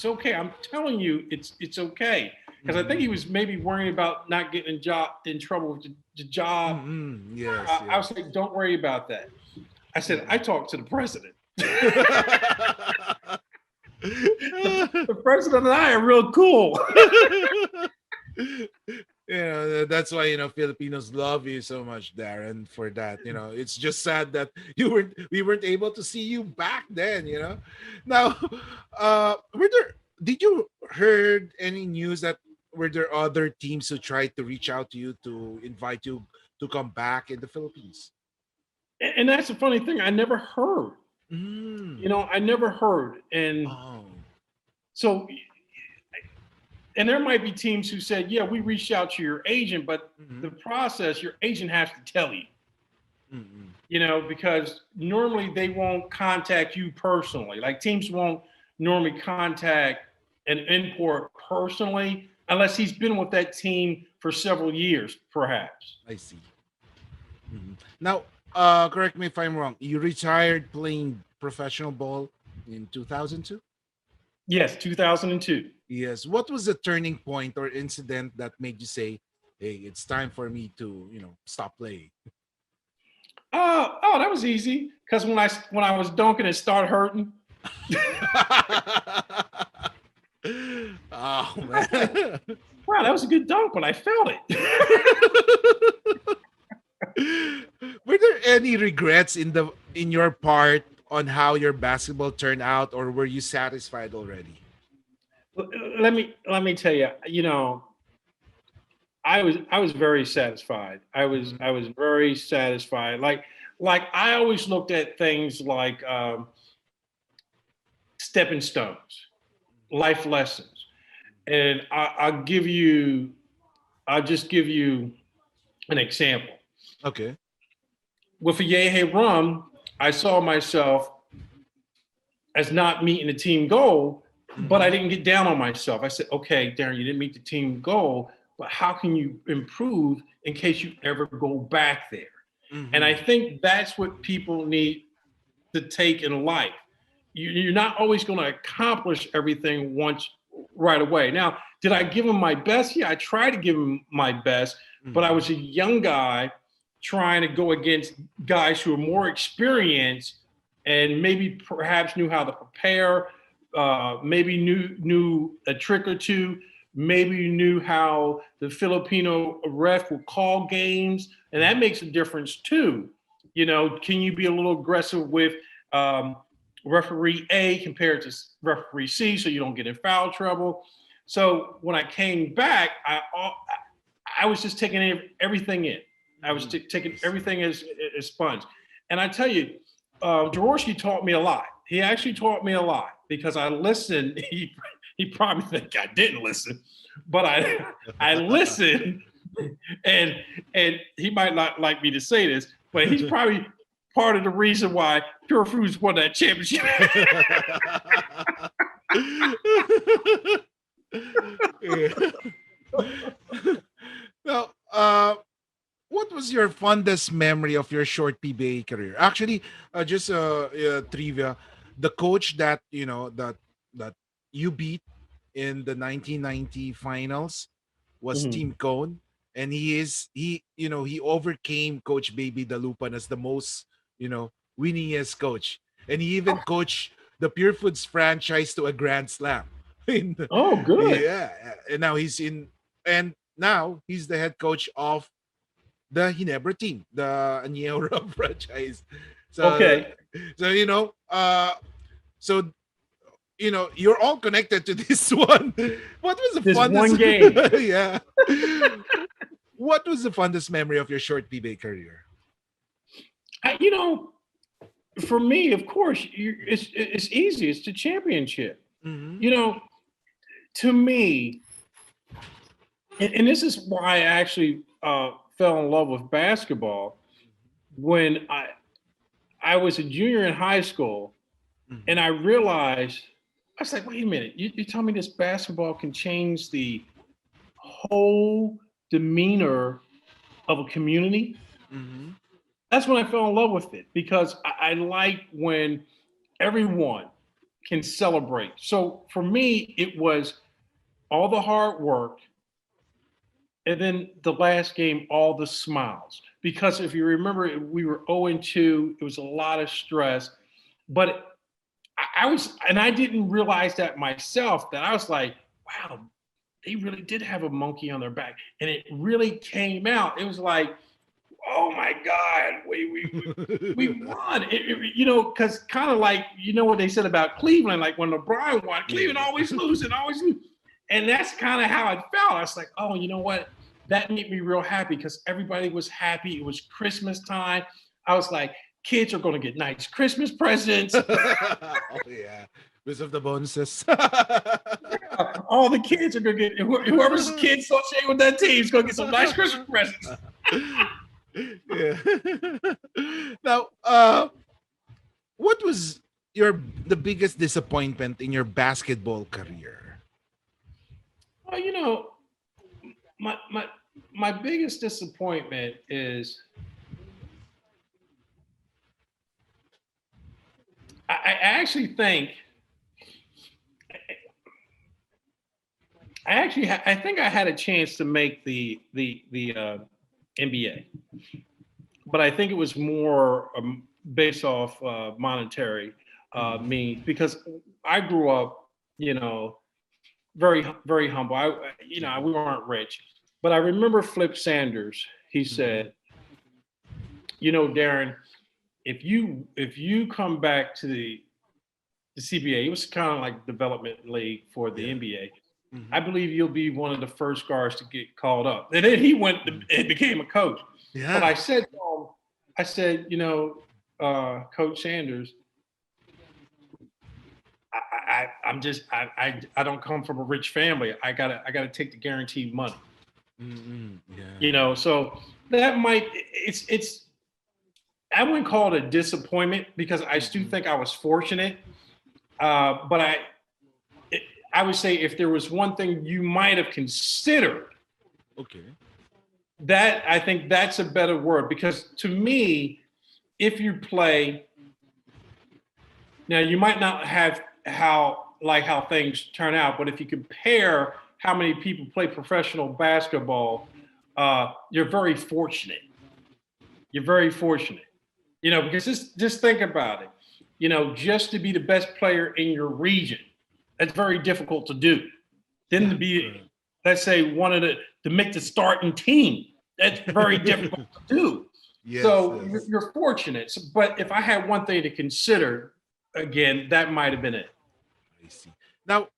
okay. I'm telling you, it's okay. Because I think he was maybe worrying about not getting in trouble with the job. Yes, I was like, don't worry about that. I said, I talked to the president. The president and I are real cool. That's why Filipinos love you so much, Daren, for that. It's just sad that we weren't able to see you back then. Now, did you heard any news that were there other teams who tried to reach out to you to invite you to come back in the Philippines? And that's the funny thing. I never heard. I never heard. And so, and there might be teams who said, yeah, we reached out to your agent, but the process, your agent has to tell you, because normally they won't contact you personally. Like, teams won't normally contact an import personally unless he's been with that team for several years, perhaps. I see. Now, correct me if I'm wrong. You retired playing professional ball in 2002? Yes, 2002. Yes. What was the turning point or incident that made you say, hey, it's time for me to, stop playing? That was easy. Because when I was dunking, it started hurting. Oh, man. Wow, that was a good dunk, but I felt it. Were there any regrets in your part on how your basketball turned out, or were you satisfied already? Let me tell you, I was very satisfied. I was very satisfied. Like I always looked at things like stepping stones, life lessons. And I'll just give you an example. Okay. With Anejo Rhum, I saw myself as not meeting the team goal, but I didn't get down on myself. I said, okay, Daren, you didn't meet the team goal, but how can you improve in case you ever go back there? And I think that's what people need to take in life. You're not always going to accomplish everything right away. Now, did I give him my best? Yeah, I tried to give him my best, but I was a young guy trying to go against guys who are more experienced and maybe perhaps knew how to prepare, maybe knew a trick or two, maybe knew how the Filipino ref will call games, and that makes a difference too. Can you be a little aggressive with referee A compared to referee C so you don't get in foul trouble? So when I came back, I was just taking everything in. I was taking everything as sponge. And I tell you, Jaworski taught me a lot. He actually taught me a lot because I listened. He probably think I didn't listen, but I listened, and he might not like me to say this, but he's probably part of the reason why Purefoods won that championship. Now, what was your fondest memory of your short PBA career? Actually, just trivia: the coach that that you beat in the 1990 finals was Team Cone, and he overcame Coach Baby Dalupan as the most winningest coach, and he even coached the Purefoods franchise to a Grand Slam. Oh, good. Yeah, and now he's the head coach of the Ginebra team, the Anejo Rhum franchise. So, okay. So so you're all connected to this one. What was the this funnest one game? Yeah. What was the fondest memory of your short PBA career? For me, of course, it's easy. It's the championship. Mm-hmm. To me, and this is why I actually fell in love with basketball when I was a junior in high school, and I realized, I was like, wait a minute, you tell me this basketball can change the whole demeanor of a community? Mm-hmm. That's when I fell in love with it, because I like when everyone can celebrate. So for me, it was all the hard work, and then the last game, all the smiles. Because if you remember, we were 0-2. It was a lot of stress, but I didn't realize that myself, that I was like, wow, they really did have a monkey on their back. And it really came out. It was like, oh my God, we won. Because kind of like, what they said about Cleveland, like when LeBron won, Cleveland always losing, always lose. And that's kind of how it felt. I was like, oh, you know what? That made me real happy because everybody was happy. It was Christmas time. I was like, kids are going to get nice Christmas presents. Oh, yeah. Because of the bonuses. All the kids are going to get, whoever's kids associated with that team is going to get some nice Christmas presents. Yeah. Now, what was the biggest disappointment in your basketball career? Well, my biggest disappointment is I actually think I think I had a chance to make the NBA, but I think it was more based off monetary means, because I grew up, very, very humble. We weren't rich, but I remember Flip Sanders. He said, Daren, if you come back to the CBA, it was kind of like development league for the NBA. Mm-hmm. I believe you'll be one of the first guards to get called up. And then he went and became a coach. Yeah. But I said, Coach Sanders, I don't come from a rich family. I gotta take the guaranteed money. Mm-hmm. Yeah. So that it's I wouldn't call it a disappointment, because I still think I was fortunate. But I would say, if there was one thing you might have considered, okay, that I think that's a better word, because to me, if you play, now you might not have how things turn out, but if you compare how many people play professional basketball, you're very fortunate. You're very fortunate, because just think about it. Just to be the best player in your region, that's very difficult to do. Then to be, let's say, to make the starting team, that's very difficult to do. Yes, so yes. You're fortunate. But if I had one thing to consider, again, that might have been it. I see. Now,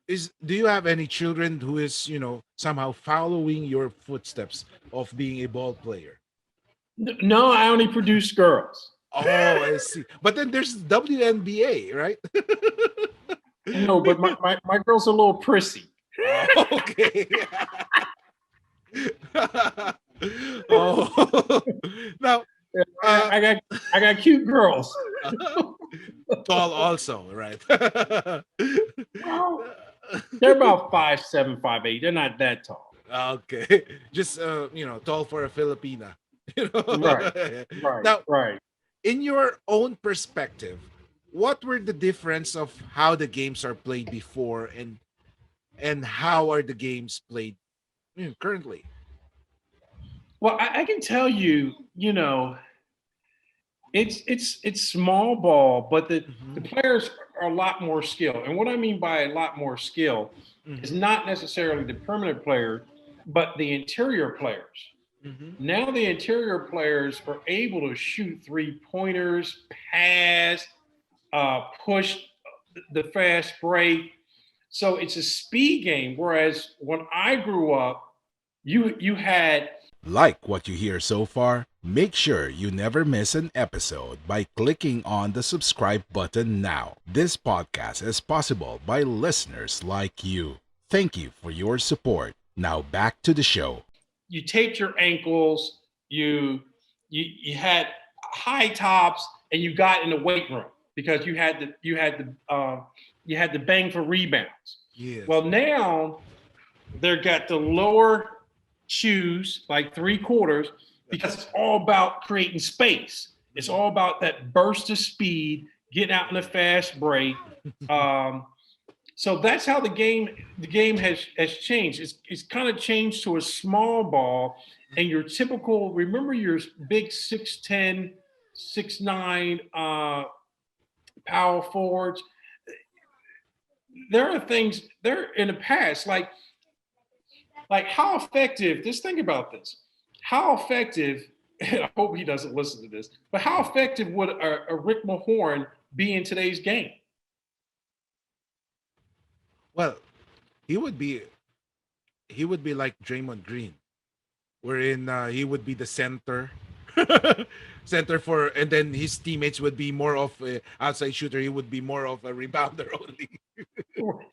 Do you have any children who is, somehow following your footsteps of being a ball player? No, I only produce girls. Oh, I see. But then there's WNBA, right? No, but my girl's a little prissy. Oh, okay. Oh, now I got cute girls. tall also, right? Well, they're about 5'7", 5'8". They're not that tall. Okay, just tall for a Filipina. Right, Now, right. in your own perspective, what were the difference of how the games are played before and how are the games played currently? Well, I can tell you, it's small ball, but the Mhm, players are a lot more skilled. And what I mean by a lot more skill is mhm, not necessarily the permanent player, but the interior players. mhm. Now the interior players are able to shoot 3-pointers, pass, push the fast break. So it's a speed game. Whereas when I grew up, you had Like what you hear so far? Make sure you never miss an episode by clicking on the subscribe button now. This podcast is possible by listeners like you. Thank you for your support. Now back to the show. you taped your ankles, you had high tops, and you got in the weight room because you had the bang for rebounds. Yes. Well, now they've got the lower shoes, like 3/4, because it's all about creating space. It's all about that burst of speed, getting out in a fast break. Um, so that's how the game has changed. It's kind of changed to a small ball, and your typical, remember your big 6'10", 6'9" power forwards. There are things there in the past, like how effective, just think about this. How effective, and I hope he doesn't listen to this, but how effective would a Rick Mahorn be in today's game? Well, he would be he would be like Draymond Green, wherein he would be the center, center for, and then his teammates would be more of a outside shooter. He would be more of a rebounder only.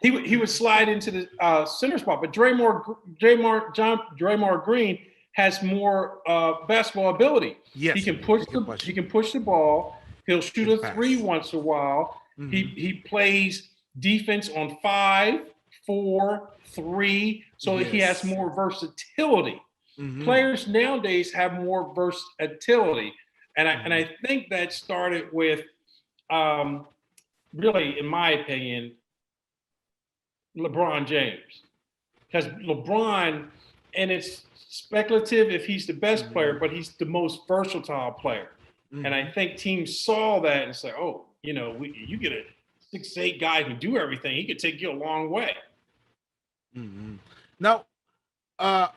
He would slide into the center spot, but Draymond Green has more basketball ability. Yes, He can push he can the push. he can push the ball. He'll shoot Can a three pass. once in a while. Mhm. He plays defense on 5, 4, 3, so he has Yes. more versatility. Mhm. Players nowadays have more versatility, and I Mhm. think that started with um, really, in my opinion, LeBron James, because LeBron, and it's speculative if he's the best player, Mhm. but he's the most versatile player. And I Mhm. think teams saw that and said, "Oh, you get a 6'8" guy who do everything. He could take you a long way." Mhm. Now,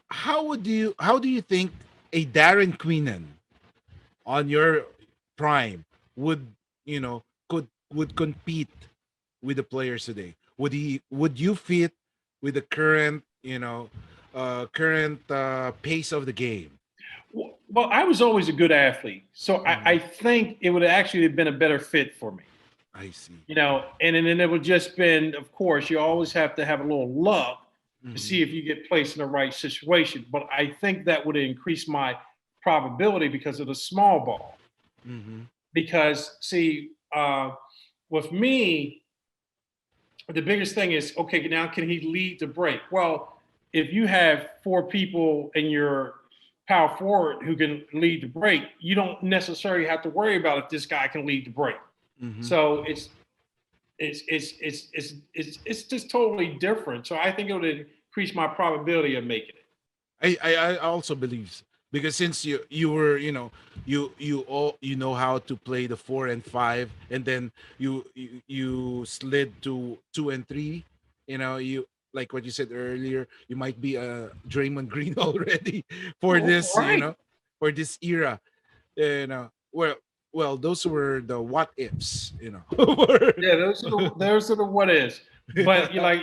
how do you think a Daren Queenan on your prime would would compete with the players today? Would you fit with the current pace of the game? Well, I was always a good athlete, so I Mhm. think it would actually have been a better fit for me. I see. And then it would just been, of course, you always have to have a little luck to Mhm. see if you get placed in the right situation. But I think that would increase my probability because of the small ball. Mhm. Because see, with me, the biggest thing is, okay, now can he lead the break? Well, if you have 4 people in your power forward who can lead the break, you don't necessarily have to worry about if this guy can lead the break. Mhm. So it's just totally different. So I think it would increase my probability of making it. I also believe because since you were you know how to play the 4 and 5, and then you slid to 2 and 3. You, like what you said earlier, you might be a Draymond Green already for this Right. for this era. Well, those were the what ifs. Yeah, those are the what is. But you like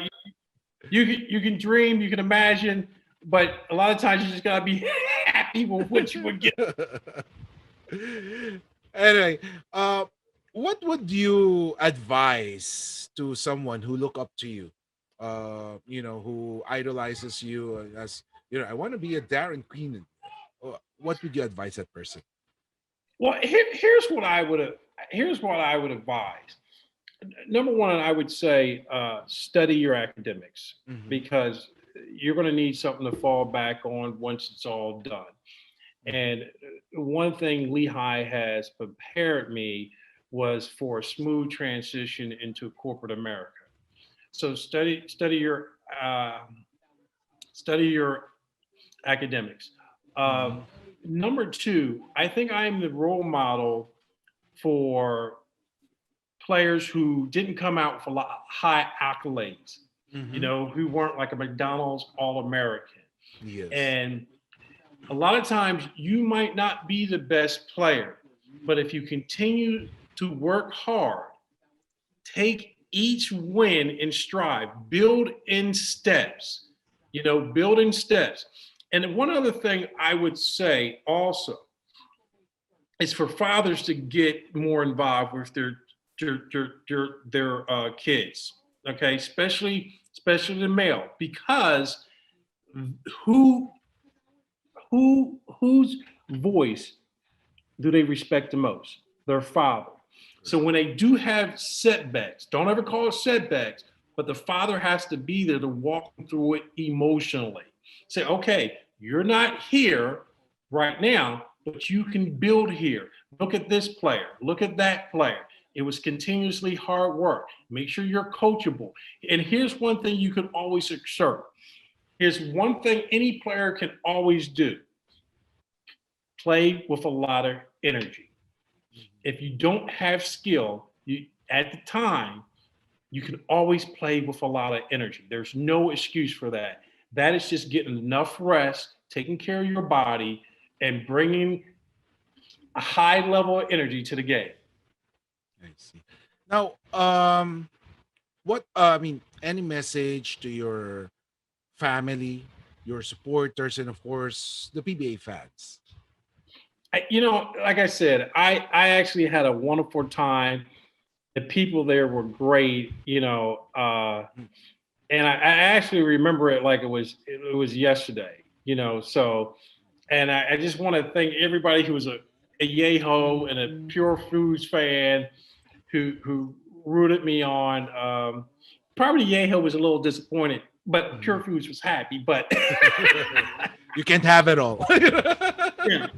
You can dream, you can imagine, but a lot of times you just gotta be happy with what you would get. Anyway, what would you advise to someone who look up to you? Who idolizes you as I want to be a Daren Queenan. What would you advise that person? Well, here's what I would advise. Number one, I would say study your academics Mhm. because you're going to need something to fall back on once it's all done. And one thing Lehigh has prepared me was for a smooth transition into corporate America. So uh, study your academics. Uh, Mhm. Number two, I think I am the role model for players who didn't come out with a lot high accolades, Mhm. who weren't like a McDonald's All American. Yes. And a lot of times you might not be the best player, but if you continue to work hard, take each win in stride, build in steps, build in steps. And one other thing I would say also is for fathers to get more involved with their kids, okay, especially the male, because who whose voice do they respect the most? Their father. So when they do have setbacks, don't ever call it setbacks, but the father has to be there to walk them through it emotionally. Say, okay, you're not here right now, but you can build here. Look at this player, look at that player. It was continuously hard work. Make sure you're coachable. And here's one thing you can always exert. Here's one thing any player can always do: play with a lot of energy. If you don't have skill, at the time, you can always play with a lot of energy. There's no excuse for that. That is just getting enough rest, taking care of your body, and bringing a high level of energy to the game. I see. Now, what I mean, any message to your family, your supporters, and of course the PBA fans? Like I said, I actually had a wonderful time. The people there were great, and I actually remember it like it was yesterday, So, and I just want to thank everybody who was a Yeho and a Pure Foods fan who rooted me on. Probably Yeho was a little disappointed, but Mhm. Pure Foods was happy. But You can't have it all. yeah,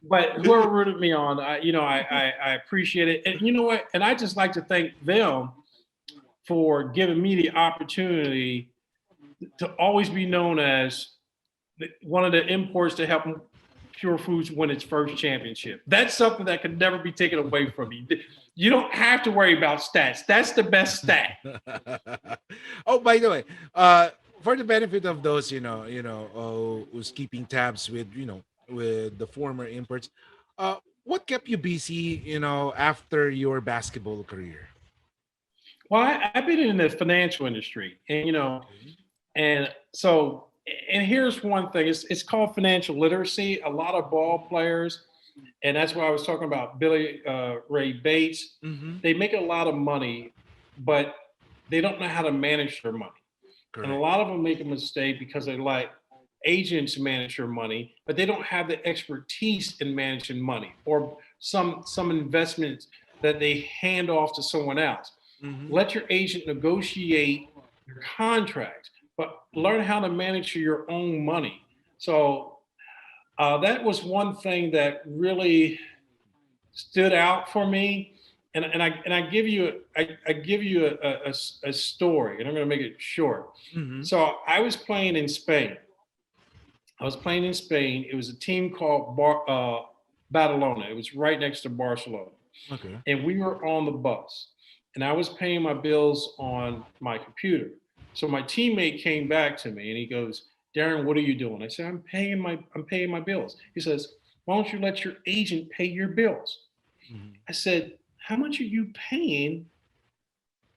but whoever rooted me on, I appreciate it. And you know what? And I just like to thank them for giving me the opportunity to always be known as one of the imports to help Pure Foods win its first championship. That's something that could never be taken away from you. You don't have to worry about stats. That's the best stat. Oh, by the way, for the benefit of those, who's keeping tabs with, with the former imports, what kept you busy, after your basketball career? Well, I've been in the financial industry, and Okay. and so, and here's one thing: it's called financial literacy. A lot of ball players, and that's why I was talking about Billy Ray Bates. Mm-hmm. They make a lot of money, but they don't know how to manage their money. And a Correct. lot of them make a mistake because they like agents manage your money, but they don't have the expertise in managing money, or some investments that they hand off to someone else. Mm-hmm. Let your agent negotiate your contracts, but learn how to manage your own money. So that was one thing that really stood out for me. And I give you I give you a story, and I'm going to make it short. Mm-hmm. So I was playing in Spain. I was playing in Spain. It was a team called Badalona. It was right next to Barcelona, Okay. and we were on the bus. And I was paying my bills on my computer. So my teammate came back to me and he goes, "Daren, what are you doing?" I said, I'm paying my bills." He says, "Why don't you let your agent pay your bills?" Mm-hmm. I said, "How much are you paying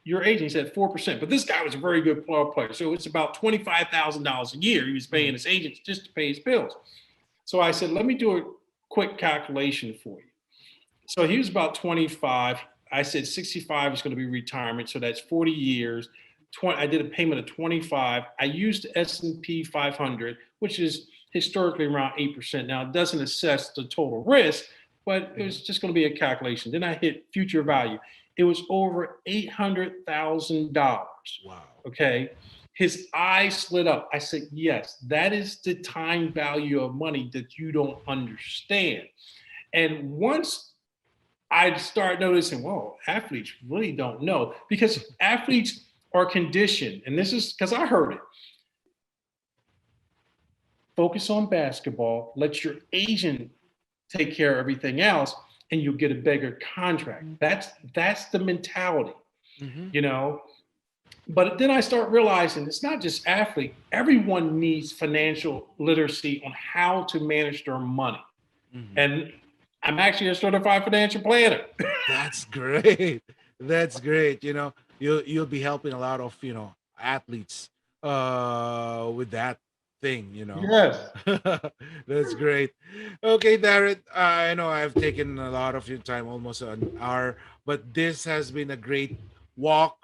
your agent? He said 4%. But this guy was a very good player. So it's about $25,000 a year he was paying his agents just to pay his bills. So I said, let me do a quick calculation for you. So he was about 25. I said 65 is going to be retirement. So that's 40 years. I did a payment of 25. I used the S&P 500, which is historically around 8%. Now, it doesn't assess the total risk, but it was just going to be a calculation. Then I hit future value. It was over $800,000. Wow. Okay. His eyes lit up. I said, yes, that is the time value of money that you don't understand. And once I start noticing, whoa, athletes really don't know, because athletes are conditioned. And this is because I heard it. Focus on basketball, let your agent take care of everything else, and you'll get a bigger contract. That's the mentality, you know. But then I start realizing it's not just athlete. Everyone needs financial literacy on how to manage their money. And I'm actually a certified financial planner. That's great. That's great. You know, you'll be helping a lot of, you know, athletes with that thing, you know. Yes. That's great. Okay, Daren, I know I've taken a lot of your time, almost an hour, but this has been a great walk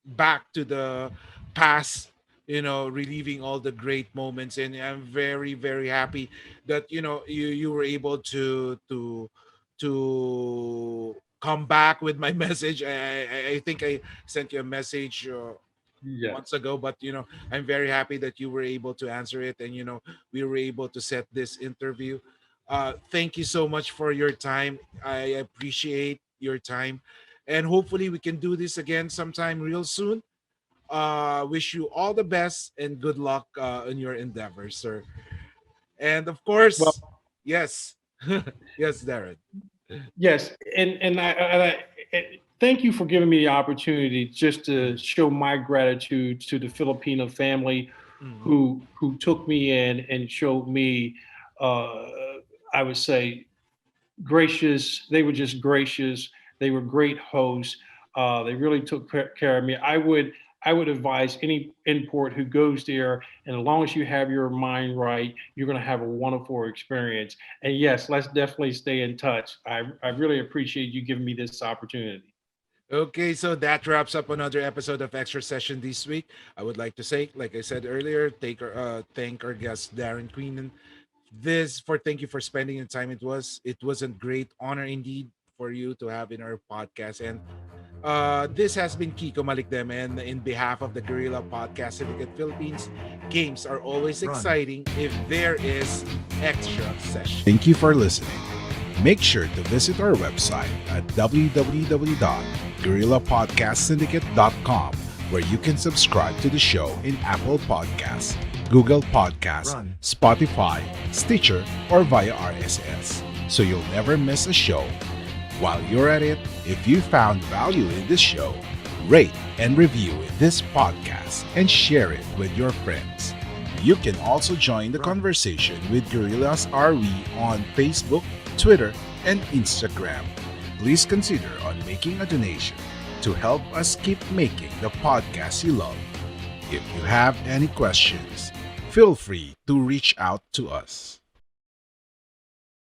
back to the past, you know, reliving all the great moments. And I'm very, very happy that, you know, you were able to come back with my message. I think I sent you a message Yes. months ago, but you know, I'm very happy that you were able to answer it, and you know, we were able to set this interview. Thank you so much for your time. I appreciate your time, and hopefully we can do this again sometime real soon. Wish you all the best and good luck in your endeavors, sir. And of Well, course, yes, yes, Darren. yes, and thank you for giving me the opportunity just to show my gratitude to the Filipino family Mhm. who took me in and showed me, uh, I would say, gracious. They were just gracious. They were great hosts. They really took care of me. I would advise any import who goes there, and as long as you have your mind right, you're going to have a wonderful experience. And yes, let's definitely stay in touch. I really appreciate you giving me this opportunity. Okay, so that wraps up another episode of Extra Session this week. I would like to say, like I said earlier, thank our guest Daren Queenan. Thank you for spending the time. It was a great honor indeed for you to have in our podcast. And this has been Kiko Malikdem, and in behalf of the Guerrilla Podcast Syndicate Philippines, games are always exciting if there is extra session. Thank you for listening. Make sure to visit our website at www.guerrillapodcastsyndicate.com, where you can subscribe to the show in Apple Podcasts, Google Podcasts, Spotify, Stitcher, or via RSS, so you'll never miss a show. While you're at it, if you found value in this show, rate and review this podcast and share it with your friends. You can also join the conversation with Guerrillas RV on Facebook, Twitter, and Instagram. Please consider on making a donation to help us keep making the podcast you love. If you have any questions, feel free to reach out to us.